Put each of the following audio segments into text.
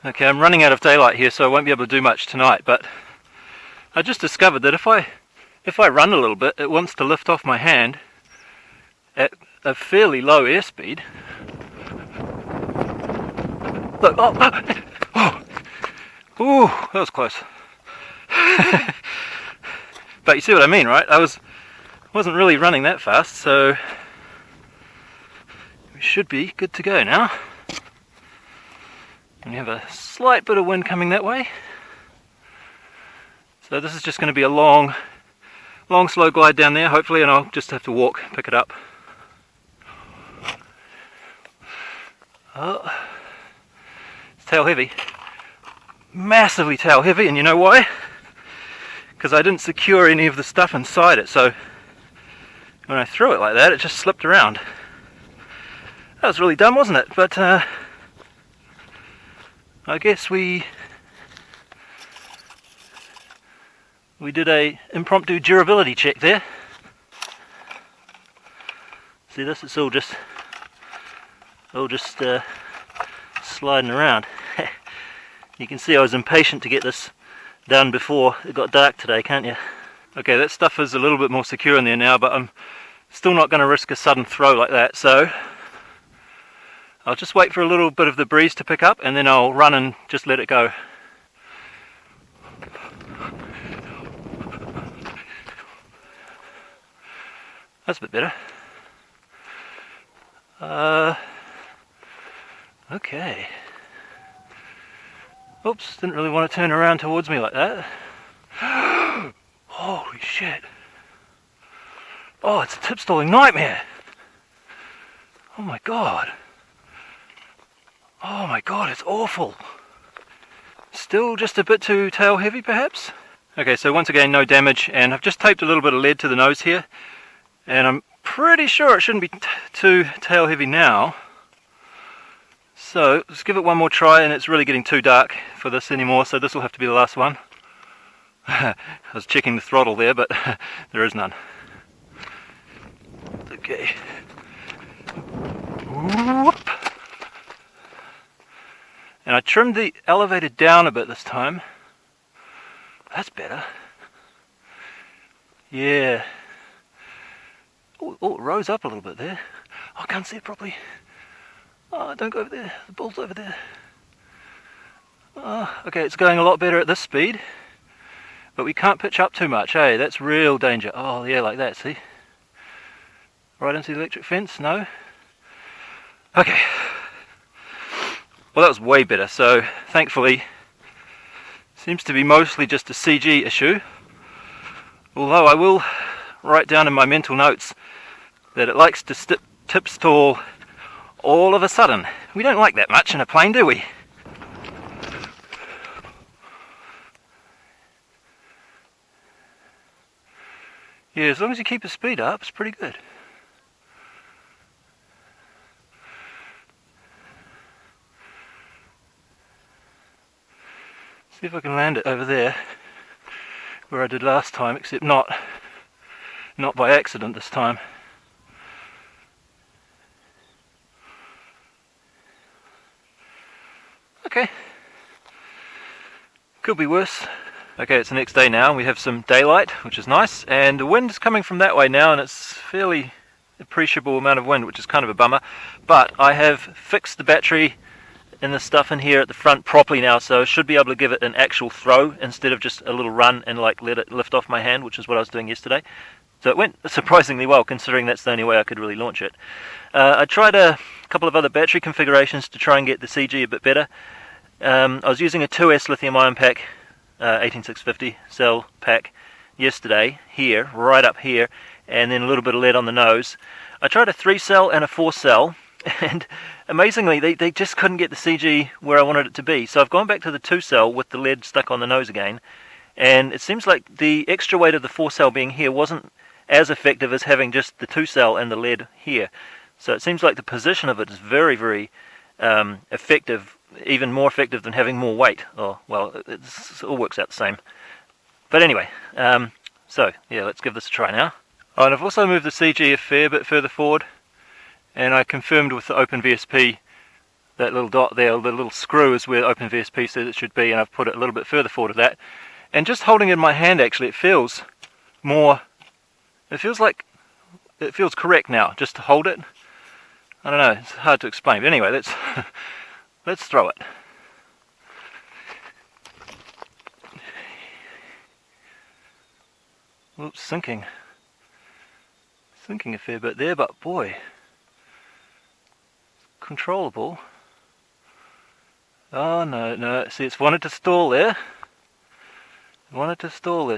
Okay, I'm running out of daylight here, so I won't be able to do much tonight, but I just discovered that if I run a little bit, it wants to lift off my hand at a fairly low airspeed. Look, ooh, that was close. But you see what I mean, right? I wasn't really running that fast, so we should be good to go now. And we have a slight bit of wind coming that way. So this is just going to be a long slow glide down there, hopefully, and I'll just have to walk, pick it up. Oh, it's tail heavy. Massively tail heavy, and you know why? Because I didn't secure any of the stuff inside it, so when I threw it like that, it just slipped around. That was really dumb, wasn't it? But I guess we did a impromptu durability check there. See this? It's all just sliding around. You can see I was impatient to get this done before it got dark today, can't you? Okay, that stuff is a little bit more secure in there now, but I'm still not going to risk a sudden throw like that, so I'll just wait for a little bit of the breeze to pick up and then I'll run and just let it go. That's a bit better. Okay. Oops, didn't really want to turn around towards me like that. Holy shit. Oh, it's a tip stalling nightmare. Oh my god. Oh my god, it's awful. Still just a bit too tail heavy perhaps? Okay, so once again no damage, and I've just taped a little bit of lead to the nose here, and I'm pretty sure it shouldn't be too tail heavy now. So let's give it one more try, and it's really getting too dark for this anymore, so this will have to be the last one. I was checking the throttle there, but there is none. Okay. Whoop. And I trimmed the elevator down a bit this time. That's better. Yeah. Oh, it rose up a little bit there. Oh, I can't see it properly. Oh, don't go over there. The bull's over there. Oh, okay, it's going a lot better at this speed. But we can't pitch up too much, hey? That's real danger. Oh, yeah, like that, see? Right into the electric fence? No? Okay. Well, that was way better, so thankfully seems to be mostly just a CG issue. Although I will write down in my mental notes that it likes to tip stall all of a sudden. We don't like that much in a plane, do we? Yeah, as long as you keep the speed up, it's pretty good. See if I can land it over there, where I did last time, except not by accident this time. Okay. Could be worse. Okay, it's the next day now, and we have some daylight, which is nice, and the wind is coming from that way now, and it's fairly appreciable amount of wind, which is kind of a bummer. But I have fixed the battery and the stuff in here at the front properly now, so I should be able to give it an actual throw instead of just a little run and like let it lift off my hand, which is what I was doing yesterday. So it went surprisingly well, considering that's the only way I could really launch it. I tried a couple of other battery configurations to try and get the CG a bit better. I was using a 2S lithium ion pack, 18650 cell pack yesterday, here, right up here, and then a little bit of lead on the nose. I tried a 3-cell and a 4-cell, and amazingly they just couldn't get the CG where I wanted it to be. So I've gone back to the 2-cell with the lead stuck on the nose again, and it seems like the extra weight of the 4-cell being here wasn't as effective as having just the 2-cell and the lead here. So it seems like the position of it is very, very effective, even more effective than having more weight. Oh, well, it all works out the same. But anyway, so yeah, let's give this a try now. Oh, and I've also moved the CG a fair bit further forward, and I confirmed with the OpenVSP that little dot there, the little screw, is where open VSP says it should be, and I've put it a little bit further forward of that. And just holding it in my hand, actually, it feels more, it feels correct now, just to hold it. I don't know, it's hard to explain, but anyway, let's throw it. Oops, sinking a fair bit there, but boy, controllable. Oh no, see, it's wanted to stall there.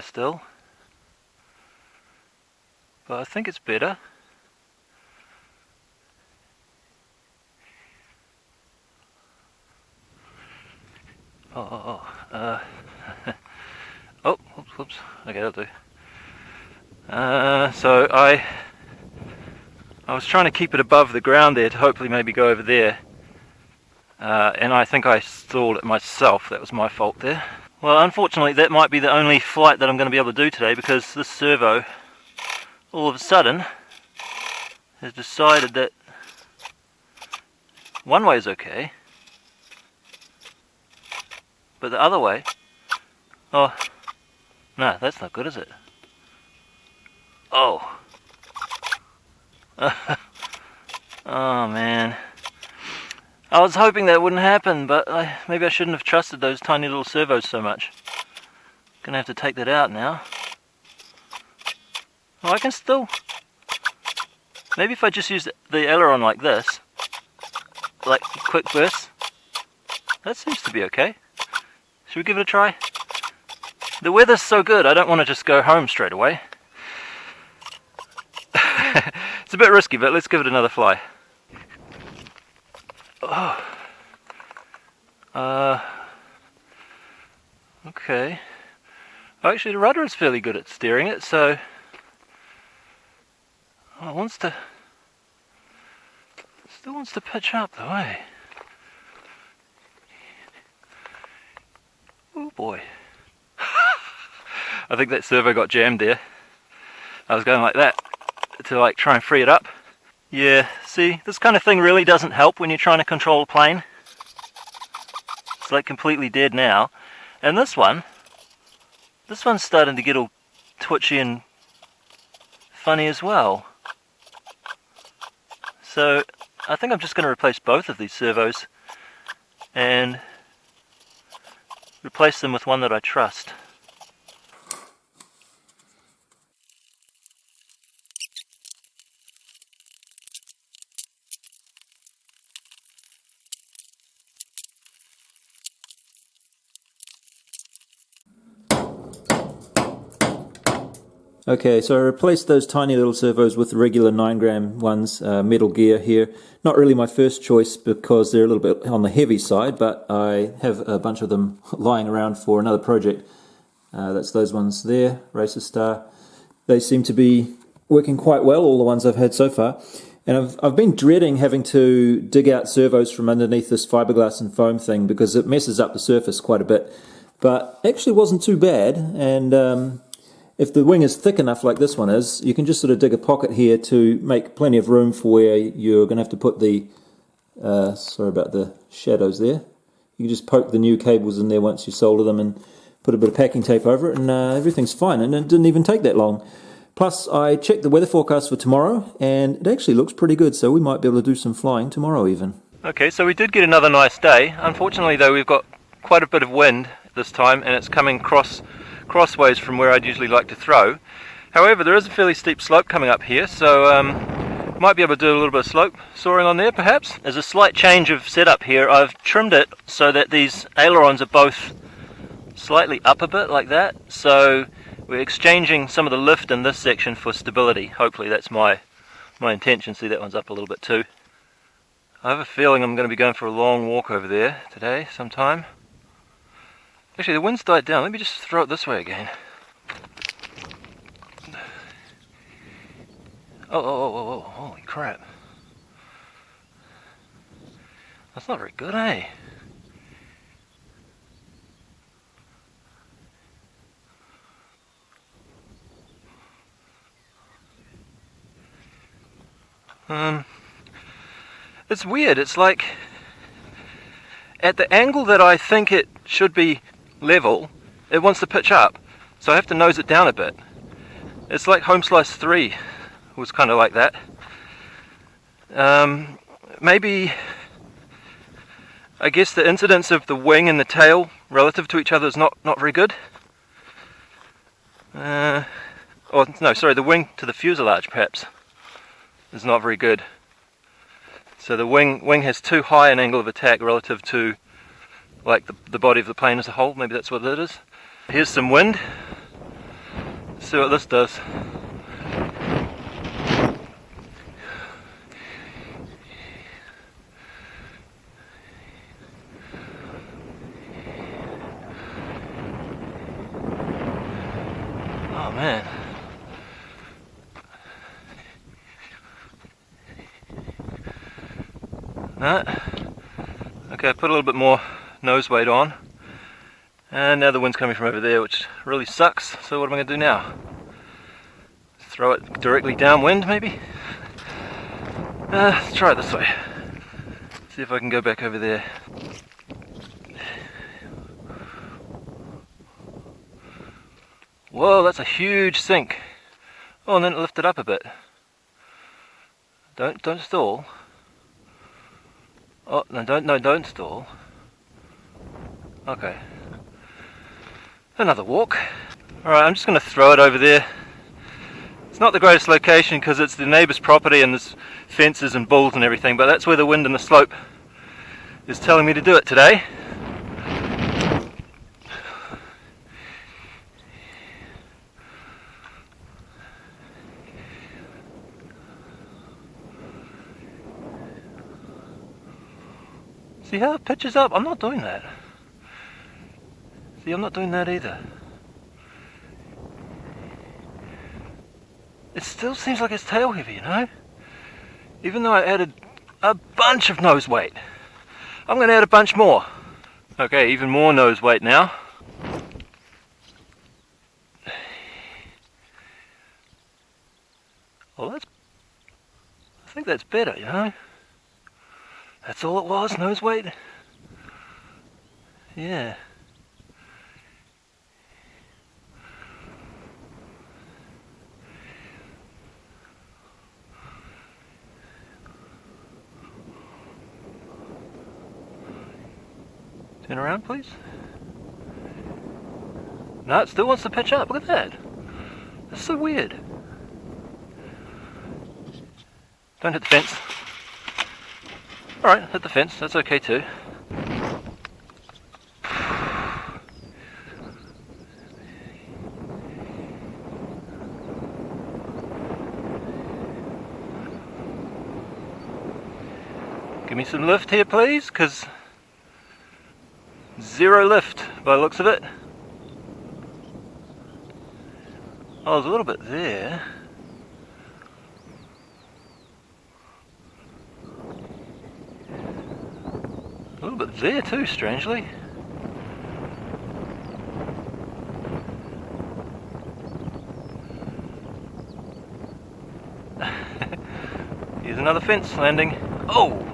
Still. But I think it's better. Oh, whoops. Okay, that'll do. So I was trying to keep it above the ground there to hopefully maybe go over there. And I think I stalled it myself. That was my fault there. Well, unfortunately, that might be the only flight that I'm going to be able to do today, because this servo, all of a sudden, has decided that one way is okay, but the other way, oh, no, that's not good, is it? Oh. Oh, man. I was hoping that wouldn't happen, but maybe I shouldn't have trusted those tiny little servos so much. Gonna have to take that out now. Oh, I can still... Maybe if I just use the aileron like this, like quick bursts, that seems to be okay. Should we give it a try? The weather's so good, I don't want to just go home straight away. It's a bit risky, but let's give it another fly. Okay. Actually, the rudder is fairly good at steering it, so it still wants to pitch up though, eh? Oh boy. I think that servo got jammed there. I was going like that to try and free it up. Yeah, see, this kind of thing really doesn't help when you're trying to control a plane. It's like completely dead now. And this one's starting to get all twitchy and funny as well. So I think I'm just going to replace both of these servos and replace them with one that I trust. Okay, so I replaced those tiny little servos with the regular 9-gram ones, metal gear here. Not really my first choice because they're a little bit on the heavy side, but I have a bunch of them lying around for another project. That's those ones there, Racer Star. They seem to be working quite well, all the ones I've had so far. And I've been dreading having to dig out servos from underneath this fiberglass and foam thing because it messes up the surface quite a bit. But actually wasn't too bad, and if the wing is thick enough like this one is, you can just sort of dig a pocket here to make plenty of room for where you're going to have to put the, sorry about the shadows there. You can just poke the new cables in there once you solder them and put a bit of packing tape over it, and everything's fine, and it didn't even take that long. Plus, I checked the weather forecast for tomorrow, and it actually looks pretty good, so we might be able to do some flying tomorrow even. Okay, so we did get another nice day. Unfortunately though, we've got quite a bit of wind this time, and it's coming crossways from where I'd usually like to throw. However, there is a fairly steep slope coming up here, so might be able to do a little bit of slope soaring on there perhaps. There's a slight change of setup here. I've trimmed it so that these ailerons are both slightly up a bit like that, so we're exchanging some of the lift in this section for stability. Hopefully that's my intention. See, that one's up a little bit too. I have a feeling I'm going to be going for a long walk over there today sometime. Actually, the wind's died down. Let me just throw it this way again. Oh, holy crap. That's not very good, eh? It's weird. It's like at the angle that I think it should be level, it wants to pitch up, so I have to nose it down a bit. It's like Homeslice 3 was kind of like that. Maybe, I guess the incidence of the wing and the tail relative to each other is not very good. Or no, sorry, the wing to the fuselage perhaps is not very good. So the wing has too high an angle of attack relative to like the body of the plane as a whole. Maybe that's what it is. Here's some wind. Let's see what this does. Oh man. No. Okay, I put a little bit more nose weight on. And now the wind's coming from over there, which really sucks. So what am I going to do now? Throw it directly downwind, maybe? Let's try it this way. See if I can go back over there. Whoa, that's a huge sink. Oh, and then it lifted up a bit. Don't stall. Oh, no, don't stall. Okay. Another walk. Alright, I'm just going to throw it over there. It's not the greatest location because it's the neighbour's property and there's fences and bulls and everything, but that's where the wind and the slope is telling me to do it today. See how it pitches up? I'm not doing that. See, I'm not doing that either. It still seems like it's tail heavy, you know? Even though I added a bunch of nose weight. I'm going to add a bunch more. Okay, even more nose weight now. Well, I think that's better, you know? That's all it was, nose weight? Yeah. Turn around, please. No, it still wants to pitch up. Look at that. That's so weird. Don't hit the fence. Alright, hit the fence. That's okay too. Give me some lift here, please, because zero lift by the looks of it. Oh, there's a little bit there. A little bit there too, strangely. Here's another fence landing. Oh!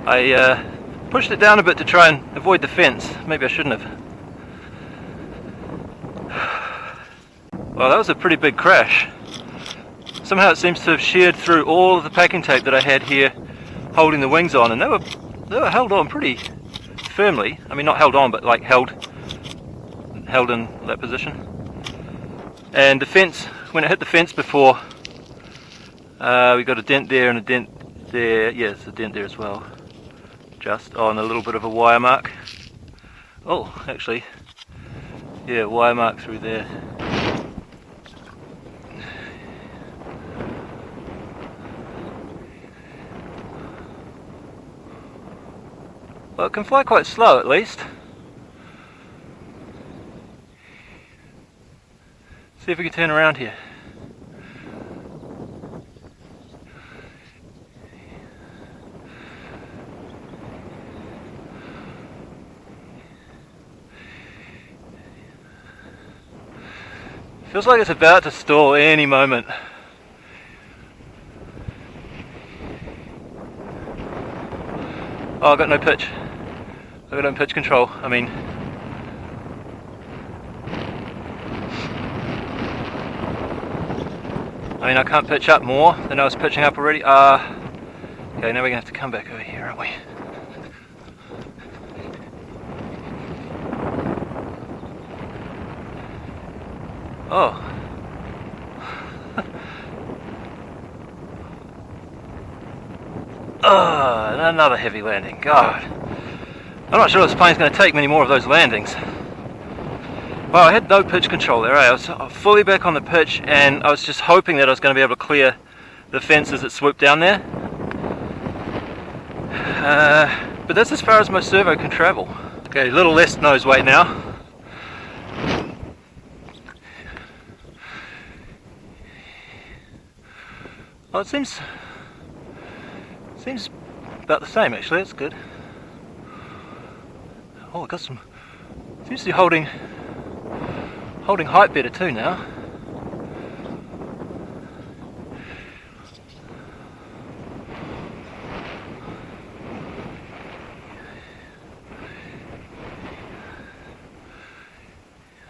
I pushed it down a bit to try and avoid the fence. Maybe I shouldn't have. Well, that was a pretty big crash. Somehow it seems to have sheared through all of the packing tape that I had here holding the wings on, and they were held on pretty firmly. I mean, not held on, but like held in that position. And the fence, when it hit the fence before, we got a dent there and a dent there. Yeah, there's a dent there as well. Just on a little bit of a wire mark. Oh, actually, yeah, wire mark through there. Well, it can fly quite slow at least. See if we can turn around here. Feels like it's about to stall any moment. Oh, I've got no pitch. I've got no pitch control. I mean, I can't pitch up more than I was pitching up already. Okay, now we're gonna have to come back over here, aren't we? Oh. Oh, another heavy landing. God. I'm not sure this plane's going to take many more of those landings. Well, I had no pitch control there. I was fully back on the pitch, and I was just hoping that I was going to be able to clear the fences that swooped down there. But that's as far as my servo can travel. Okay, a little less nose weight now. Oh, it seems about the same actually. That's good. Oh, I got some. Seems to be holding height better too now.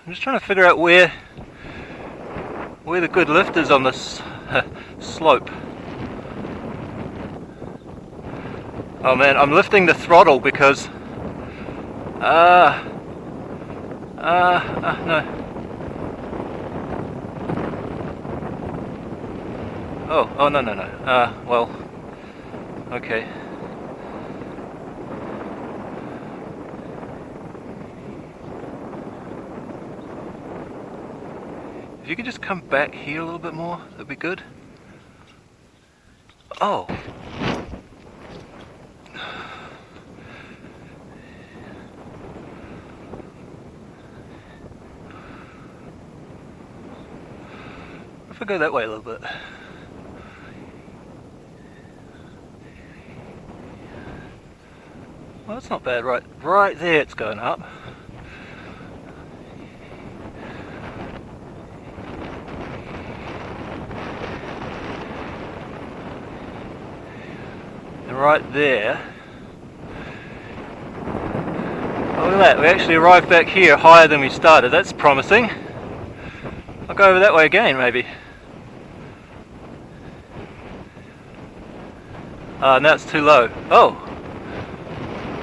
I'm just trying to figure out where the good lift is on this slope. Oh man, I'm lifting the throttle because no. Oh no. Well, okay. If you could just come back here a little bit more, that'd be good. Oh. If I go that way a little bit. Well, that's not bad. Right there it's going up. And right there. Oh, look at that. We actually arrived back here higher than we started. That's promising. I'll go over that way again, maybe. Now it's too low. Oh!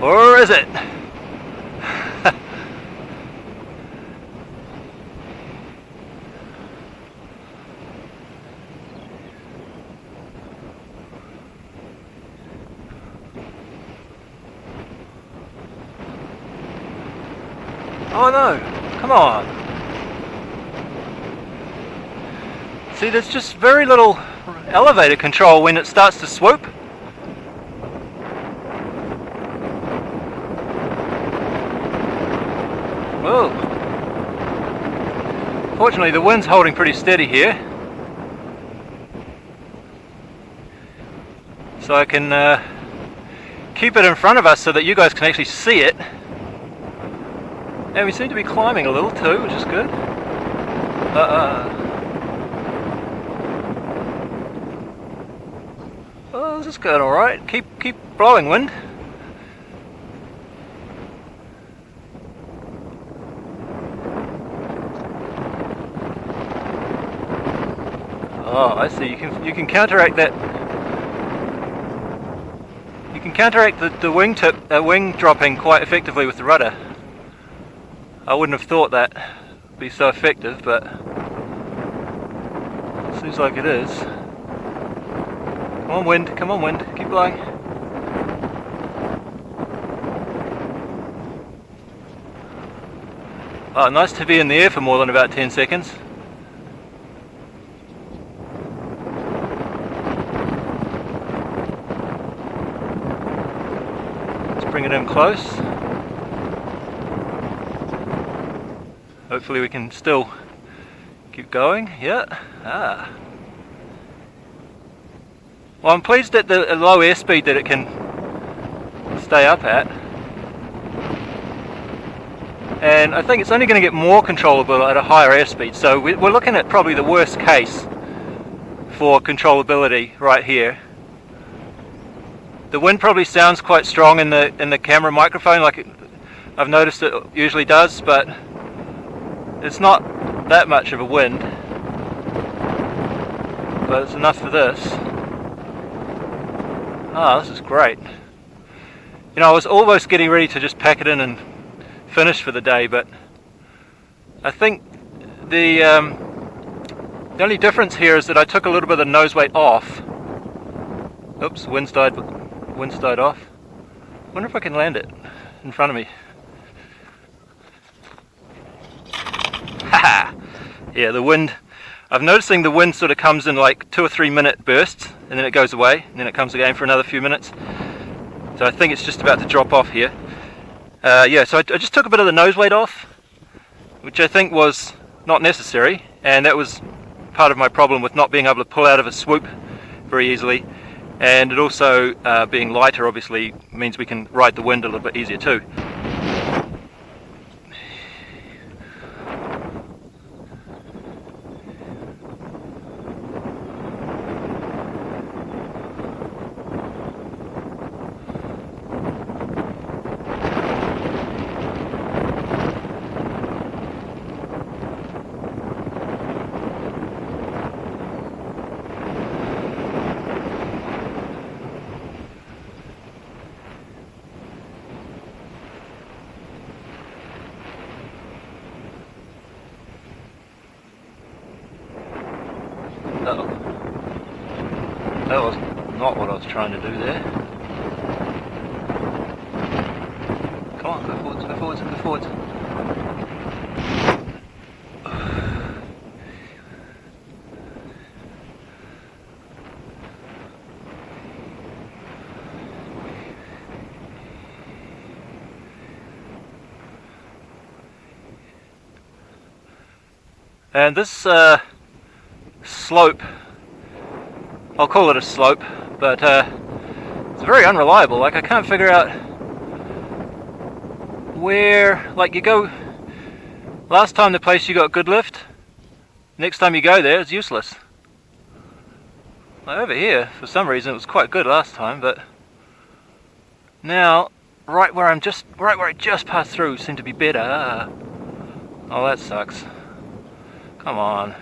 Or is it? Oh no! Come on! See, there's just very little elevator control when it starts to swoop. Whoa. Fortunately the wind's holding pretty steady here. So I can keep it in front of us so that you guys can actually see it. And we seem to be climbing a little too, which is good. Oh, this is going alright. Keep blowing, wind. Oh, I see. You can counteract that. You can counteract the wing dropping quite effectively with the rudder. I wouldn't have thought that would be so effective, but it seems like it is. Come on, wind. Come on, wind. Keep blowing. Oh, nice to be in the air for more than about 10 seconds. Bring it in close. Hopefully we can still keep going. Yeah. Well, I'm pleased at the low airspeed that it can stay up at. And I think it's only going to get more controllable at a higher airspeed. So we're looking at probably the worst case for controllability right here. The wind probably sounds quite strong in the camera microphone, like I've noticed it usually does, but it's not that much of a wind. But it's enough for this. Ah, this is great. You know, I was almost getting ready to just pack it in and finish for the day, but I think the only difference here is that I took a little bit of the nose weight off. Oops, wind's died off. Wonder if I can land it in front of me. Haha! Yeah, the wind. I'm noticing the wind sort of comes in like 2 or 3 minute bursts, and then it goes away, and then it comes again for another few minutes. So I think it's just about to drop off here. Yeah, so I just took a bit of the nose weight off, which I think was not necessary, and that was part of my problem with not being able to pull out of a swoop very easily. And it also, being lighter obviously means we can ride the wind a little bit easier too. Uh-oh. That was not what I was trying to do there. Come on, go forwards, go forwards, go forwards. And this slope, I'll call it a slope, but it's very unreliable. Like, I can't figure out where, like, you go, last time the place you got good lift, next time you go there it's useless. Like over here, for some reason it was quite good last time, but now right where I just passed through seemed to be better. Oh, that sucks. Come on.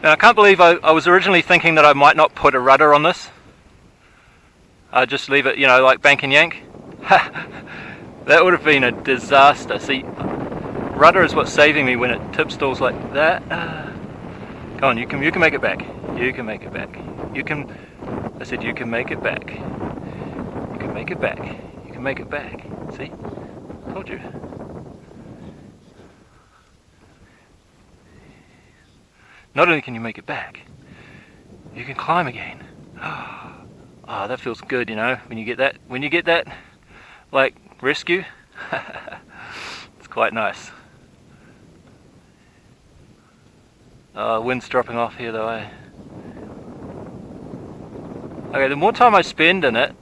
Now, I can't believe I was originally thinking that I might not put a rudder on this. I'd just leave it, you know, like bank and yank. That would have been a disaster. See, rudder is what's saving me when it tip stalls like that. Come on, you can make it back. You can make it back. I said you can make it back. You can make it back. You can make it back. See? Told you. Not only can you make it back, you can climb again. Oh, that feels good, you know, when you get that, like, rescue. It's quite nice. Wind's dropping off here though, eh? Okay, the more time I spend in it,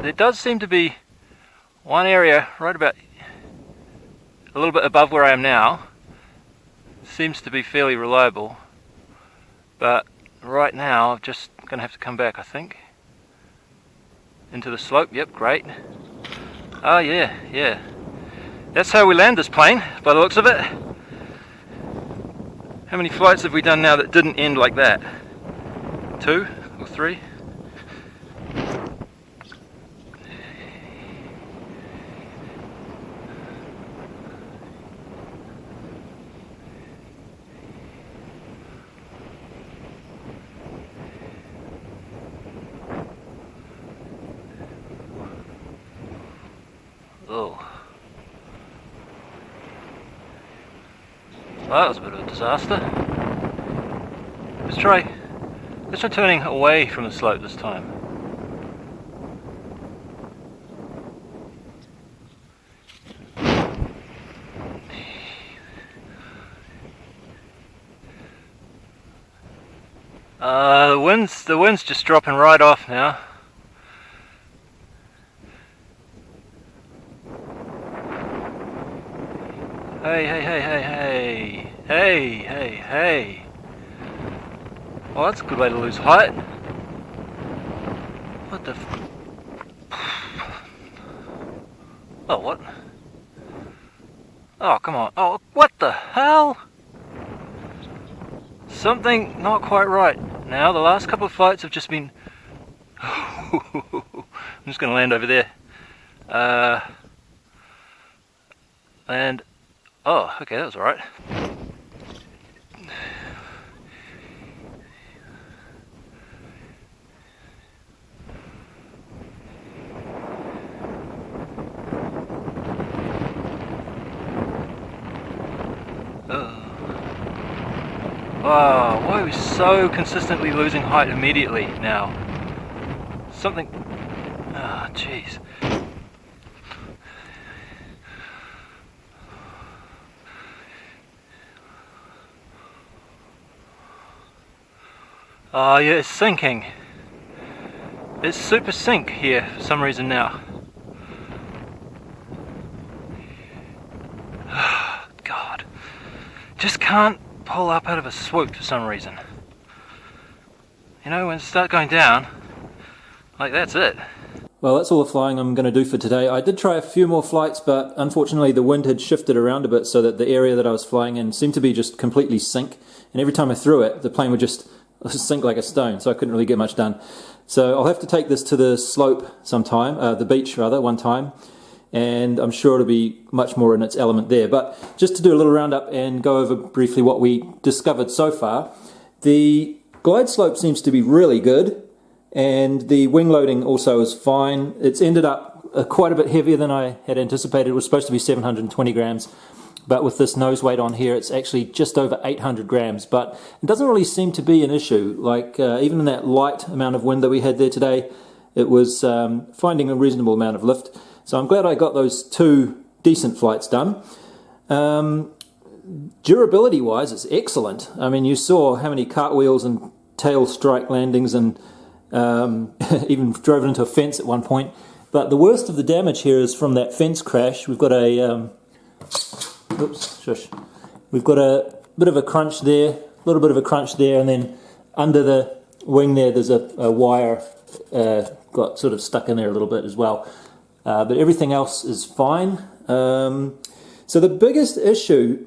there does seem to be one area right about a little bit above where I am now. Seems to be fairly reliable. But right now, I'm just going to have to come back, I think. Into the slope, yep, great. Oh yeah. That's how we land this plane, by the looks of it. How many flights have we done now that didn't end like that? 2 or 3? Oh. Well, that was a bit of a disaster. Let's try turning away from the slope this time. The wind's just dropping right off now. Hey. Oh, that's a good way to lose height. What the Oh, what? Oh, come on. Oh, what the hell? Something not quite right. Now, the last couple of flights have just been... I'm just going to land over there. And... Oh, okay, that was alright. Wow, why are we so consistently losing height immediately now? Something... Ah, jeez. Oh yeah, it's sinking. It's super sink here for some reason now. God. Just can't pull up out of a swoop for some reason. You know, when it starts going down, like that's it. Well, that's all the flying I'm going to do for today. I did try a few more flights, but unfortunately the wind had shifted around a bit so that the area that I was flying in seemed to be just completely sink. And every time I threw it, the plane would just sink like a stone, so I couldn't really get much done. So I'll have to take this to the slope sometime, the beach rather, one time. And I'm sure it'll be much more in its element there. But just to do a little roundup and go over briefly what we discovered so far, the glide slope seems to be really good, and the wing loading also is fine. It's ended up quite a bit heavier than I had anticipated. It was supposed to be 720 grams, but with this nose weight on here, it's actually just over 800 grams. But it doesn't really seem to be an issue. Like even in that light amount of wind that we had there today, it was finding a reasonable amount of lift. So I'm glad I got those two decent flights done. Durability wise, it's excellent. I mean, you saw how many cartwheels and tail strike landings, and even drove it into a fence at one point. But the worst of the damage here is from that fence crash. We've got a oops, shush. We've got a bit of a crunch there, a little bit of a crunch there, and then under the wing there, there's a wire got sort of stuck in there a little bit as well. But everything else is fine. So the biggest issue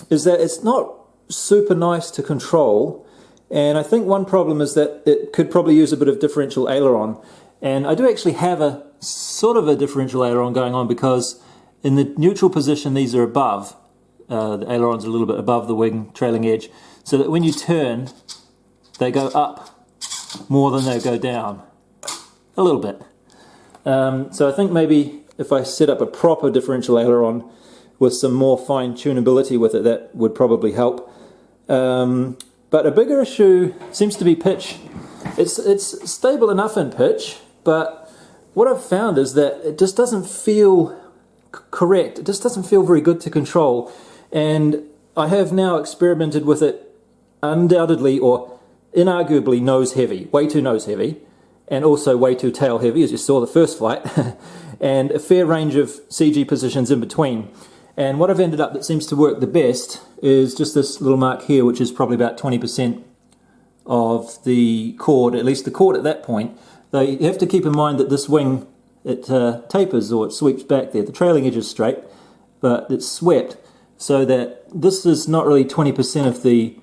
is that it's not super nice to control, and I think one problem is that it could probably use a bit of differential aileron. And I do actually have a sort of a differential aileron going on, because in the neutral position these are above, the ailerons are a little bit above the wing trailing edge, so that when you turn they go up more than they go down, a little bit. So I think maybe if I set up a proper differential aileron with some more fine tunability with it, that would probably help. But a bigger issue seems to be pitch. It's stable enough in pitch, but what I've found is that it just doesn't feel correct. It just doesn't feel very good to control. And I have now experimented with it undoubtedly, or inarguably, nose heavy, way too nose heavy, and also way too tail heavy, as you saw the first flight, and a fair range of CG positions in between. And what I've ended up that seems to work the best is just this little mark here, which is probably about 20% of the chord, at least the chord at that point. Though you have to keep in mind that this wing, it tapers, or it sweeps back there. The trailing edge is straight, but it's swept, so that this is not really 20% of the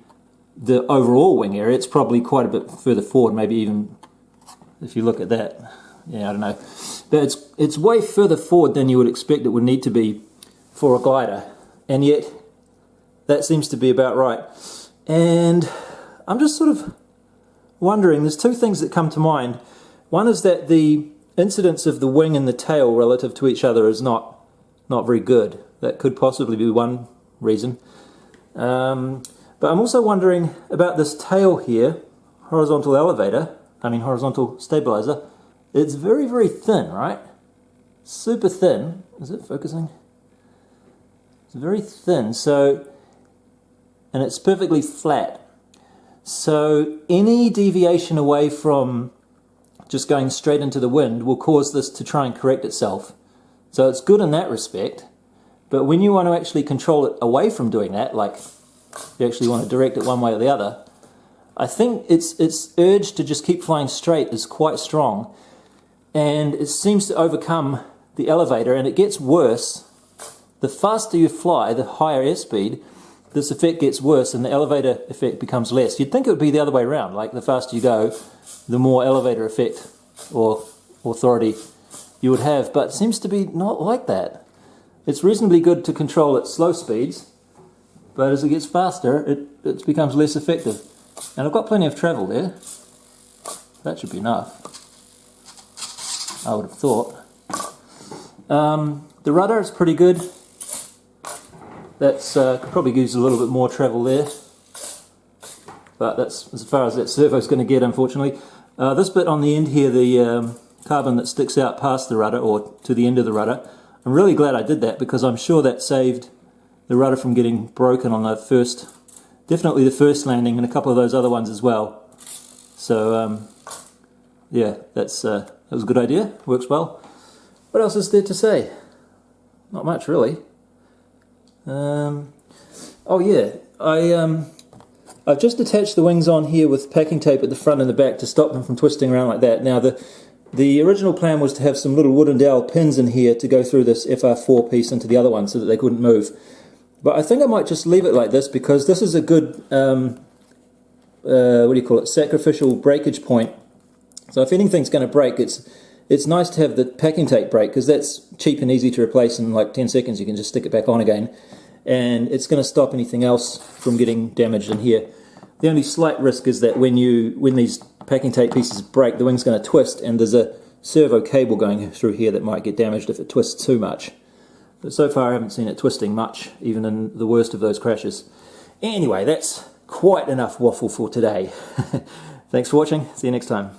overall wing area. It's probably quite a bit further forward, maybe even, if you look at that, yeah, I don't know. But it's way further forward than you would expect it would need to be for a glider, and yet that seems to be about right. And I'm just sort of wondering, there's two things that come to mind. One is that the incidence of the wing and the tail relative to each other is not very good. That could possibly be one reason. But I'm also wondering about this tail here, horizontal stabilizer. It's very, very thin, right? Super thin. Is it focusing? It's very thin, so, and it's perfectly flat. So any deviation away from just going straight into the wind will cause this to try and correct itself. So it's good in that respect, but when you want to actually control it away from doing that, like you actually want to direct it one way or the other, I think its urge to just keep flying straight is quite strong, and it seems to overcome the elevator, and it gets worse. The faster you fly, the higher airspeed, this effect gets worse and the elevator effect becomes less. You'd think it would be the other way around, like the faster you go, the more elevator effect or authority you would have, but it seems to be not like that. It's reasonably good to control at slow speeds, but as it gets faster, it becomes less effective. And I've got plenty of travel there. That should be enough, I would have thought. The rudder is pretty good. That's could probably use a little bit more travel there, but that's as far as that servo is going to get, unfortunately. This bit on the end here, the carbon that sticks out past the rudder, or to the end of the rudder, I'm really glad I did that, because I'm sure that saved the rudder from getting broken on the first, definitely the first landing, and a couple of those other ones as well. So yeah, that was a good idea, works well. What else is there to say? Not much really. Oh yeah, I've just attached the wings on here with packing tape at the front and the back to stop them from twisting around like that. Now the original plan was to have some little wooden dowel pins in here to go through this FR4 piece into the other one so that they couldn't move. But I think I might just leave it like this, because this is a good, what do you call it, sacrificial breakage point. So if anything's going to break, it's nice to have the packing tape break, because that's cheap and easy to replace in like 10 seconds. You can just stick it back on again, and it's going to stop anything else from getting damaged in here. The only slight risk is that when these packing tape pieces break, the wing's going to twist, and there's a servo cable going through here that might get damaged if it twists too much. But so far I haven't seen it twisting much, even in the worst of those crashes. Anyway, that's quite enough waffle for today. Thanks for watching. See you next time.